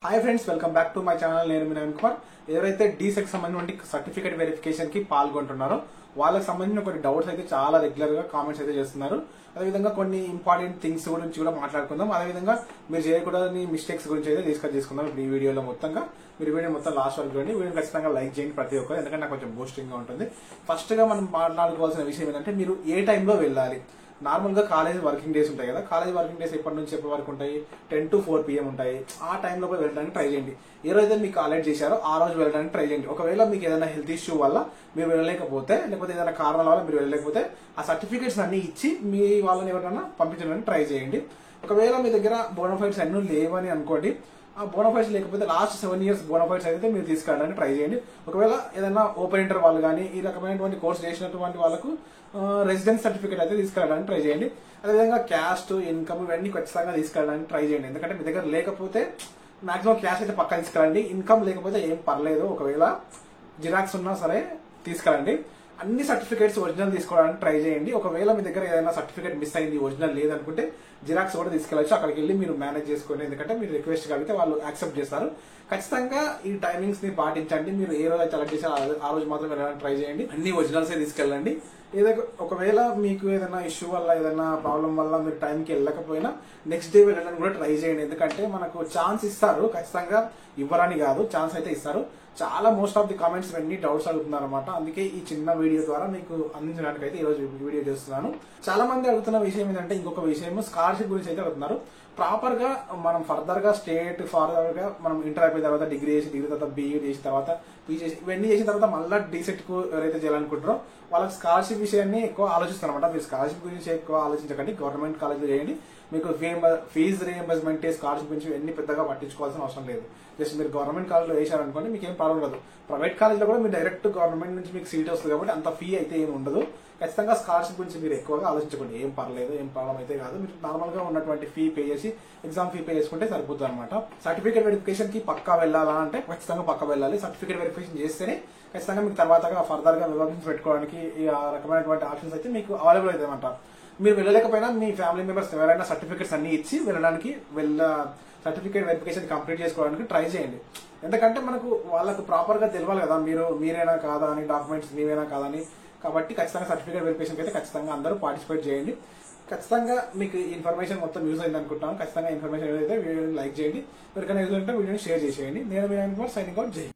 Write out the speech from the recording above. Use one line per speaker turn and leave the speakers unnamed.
Hi friends, welcome back to my channel. నేను మీ నవీన్ కుమార్. ఎవరైతే డీసెక్ సంబంధించిన సర్టిఫికేట్ వెరిఫికేషన్ కి పాల్గొంటున్నారో వాళ్ళకి సంబంధించిన కొన్ని డౌట్స్ అయితే చాలా రెగ్యులర్ గా కామెంట్స్ అయితే చేస్తున్నారు. అదేవిధంగా కొన్ని ఇంపార్టెంట్ థింగ్స్ గురించి కూడా మాట్లాడుకుందాం. అదేవిధంగా మీరు చేయకూడని మిస్టేక్స్ గురించి అయితే డిస్కస్ చేసుకుందాం ఈ వీడియోలో. మొత్తంగా మీరు వీడియో మొత్తం లాస్ట్ వరకు చూడండి. వీడియో ఖచ్చితంగా లైక్ చేయండి ప్రతి ఒక్కరు, ఎందుకంటే నాకు కొంచెం బూస్టింగ్ గా ఉంటుంది. ఫస్ట్ గా మనం మాట్లాడుకోవాల్సిన విషయం ఏంటంటే, మీరు ఏ టైంలో వెళ్ళాలి. నార్మల్ గా కాలేజ్ వర్కింగ్ డేస్ ఉంటాయి కదా. కాలేజ్ వర్కింగ్ డేస్ ఎప్పటి నుంచి ఎప్పటి వరకు ఉంటాయి? 10 to 4 PM ఉంటాయి. ఆ టైంలో వెళ్ళడానికి ట్రై చేయండి. ఏ రోజైతే మీకు కాలేజ్ చేశారో ఆ రోజు వెళ్ళడానికి ట్రై చేయండి. ఒకవేళ మీకు ఏదైనా హెల్త్ ఇష్యూ వల్ల మీరు వెళ్ళలేకపోతే, లేకపోతే ఏదైనా కారణాల వల్ల మీరు వెళ్ళలేకపోతే, ఆ సర్టిఫికేట్స్ అన్ని ఇచ్చి మీ వాళ్ళని ఎవరైనా పంపించడానికి ట్రై చేయండి. ఒకవేళ మీ దగ్గర బోనఫైడ్స్ అన్నీ లేవని అనుకోండి, ఆ బోనఫైడ్స్ లేకపోతే లాస్ట్ 7 years బోనఫైడ్స్ అయితే మీరు తీసుకెళ్ళడానికి ట్రై చేయండి. ఒకవేళ ఏదైనా ఓపెన్ ఇంటర్ వాళ్ళు కానీ ఈ రకమైనటువంటి కోర్స్ చేసినటువంటి వాళ్ళకు రెసిడెన్స్ సర్టిఫికేట్ అయితే తీసుకెళ్ళడానికి ట్రై చేయండి. అదేవిధంగా క్యాస్ట్, ఇన్కమ్ ఇవన్నీ ఖచ్చితంగా తీసుకెళ్ళడానికి ట్రై చేయండి. ఎందుకంటే మీ దగ్గర లేకపోతే మాక్సిమం క్యాష్ అయితే పక్కా తీసుకెళ్ళండి. ఇన్కమ్ లేకపోతే ఏం పర్లేదు, ఒకవేళ జిరాక్స్ ఉన్నా సరే తీసుకెళ్ళండి. అన్ని సర్టిఫికేట్స్ ఒరిజినల్ తీసుకోవడానికి ట్రై చేయండి. ఒకవేళ మీ దగ్గర ఏదైనా సర్టిఫికేట్ మిస్ అయింది, ఒరిజినల్ లేదనుకుంటే జిరాక్స్ కూడా తీసుకెళ్ళచ్చు. అక్కడికి వెళ్ళి మీరు మేనేజ్ చేసుకోండి. ఎందుకంటే మీరు రిక్వెస్ట్ కలిగితే వాళ్ళు యాక్సెప్ట్ చేస్తారు. ఖచ్చితంగా ఈ టైమింగ్స్ ని పాటించండి. మీరు ఏ రోజు సెలెక్ట్ చేశారో ఆ రోజు మాత్రం వెళ్ళడానికి ట్రై చేయండి. అన్ని ఒరిజినల్స్ తీసుకెళ్ళండి. ఏదైనా ఒకవేళ మీకు ఏదైనా ఇష్యూ వల్ల, ఏదైనా ప్రాబ్లం వల్ల మీరు టైంకి వెళ్ళకపోయినా నెక్స్ట్ డే వెళ్ళడానికి కూడా ట్రై చేయండి. ఎందుకంటే మనకు ఛాన్స్ ఇస్తారు, ఖచ్చితంగా ఇవ్వరని కాదు, ఛాన్స్ అయితే ఇస్తారు. చాలా మోస్ట్ ఆఫ్ ది కామెంట్స్ ఇవన్నీ డౌట్స్ అడుగుతున్నారు అనమాట. అందుకే ఈ చిన్న వీడియో ద్వారా మీకు అందించడానికి అయితే ఈ రోజు వీడియో చేస్తున్నాను. చాలా మంది అడుగుతున్న విషయం ఏంటంటే, ఇంకొక విషయం స్కాలర్షిప్ గురించి అయితే అడుగుతున్నారు. ప్రాపర్ గా మనం ఫర్దర్ గా ఫార్దర్ గా మనం ఇంటర్ అయిపోయిన తర్వాత డిగ్రీ తర్వాత బీఈడి చేసిన తర్వాత పీజీ చేసి ఇవన్నీ చేసిన తర్వాత మళ్ళీ డీసెట్ కు ఎవరైతే చేయాలనుకుంటారో వాళ్ళకి స్కాలర్షిప్ విషయాన్ని ఎక్కువ ఆలోచిస్తారన్నమాట. మీరు స్కాలర్షిప్ గురించి ఎక్కువ ఆలోచించకండి. గవర్నమెంట్ కాలేజ్ చేయండి. మీకు ఫీజు రీఎంబర్స్మెంట్, స్కాలర్షిప్ గురించి ఇవన్నీ పెద్దగా పట్టించుకోవాల్సిన అవసరం లేదు. జస్ట్ మీరు గవర్నమెంట్ కాలేజ్లో వేశారనుకోండి, మీకు ఏం ప్రాబ్లం ఉండదు. ప్రైవేట్ కాలేజ్లో కూడా మీరు డైరెక్ట్ గవర్నమెంట్ నుంచి మీకు సీట్ వస్తుంది కాబట్టి అంత ఫీ అయితే ఏమి ఉండదు. ఖచ్చితంగా స్కాలర్షిప్ గురించి మీరు ఎక్కువగా ఆలోచించుకోండి. ఏం పర్లేదు, ఏం ప్రాబ్లం అయితే కాదు. మీరు నార్మల్ గా ఉన్నటువంటి ఫీ పే చేసి ఎగ్జామ్ ఫీ పే చేసుకుంటే సరిపోతుంది అనమాట. సర్టిఫికేట్ వెరిఫికేషన్ కి పక్కా వెళ్ళాలా అంటే ఖచ్చితంగా పక్కా వెళ్ళాలి. సర్టిఫికేట్ వెరిఫికేషన్ చేస్తేనే ఖచ్చితంగా మీకు తర్వాత ఫర్దర్ గా విభాగం పెట్టుకోవడానికి ఈ రకమైనటువంటి ఆప్షన్స్ అయితే మీకు అవైలబుల్ అవుతాయి అనమాట. మీరు వెళ్ళలేకపోయినా మీ ఫ్యామిలీ మెంబర్స్ ఎవరైనా సర్టిఫికేట్స్ అన్ని ఇచ్చి వెళ్ళడానికి సర్టిఫికేట్ వెరిఫికేషన్ కంప్లీట్ చేసుకోవడానికి ట్రై చేయండి. ఎందుకంటే మనకు వాళ్ళకు ప్రాపర్ గా తెలియాలి కదా, మీరేనా కాదా అని, డాక్యుమెంట్స్ మీవేనా కాదా అని. కాబట్టి ఖచ్చితంగా సర్టిఫికేట్ వెరిఫికేషన్ అయితే ఖచ్చితంగా అందరూ పార్టిసిపేట్ చేయండి. ఖచ్చితంగా మీకు ఇన్ఫర్మేషన్ మొత్తం యూజ్ అయింది అనుకుంటున్నాను. ఖచ్చితంగా ఇన్ఫర్మేషన్ ఏదైతే వీడియోని లైక్ చేయండి. ఎవరికైనా యూజ్ ఉంటే వీడియోని షేర్ చేసేయండి. నేను మీ సైనింగ్ అవుట్. జై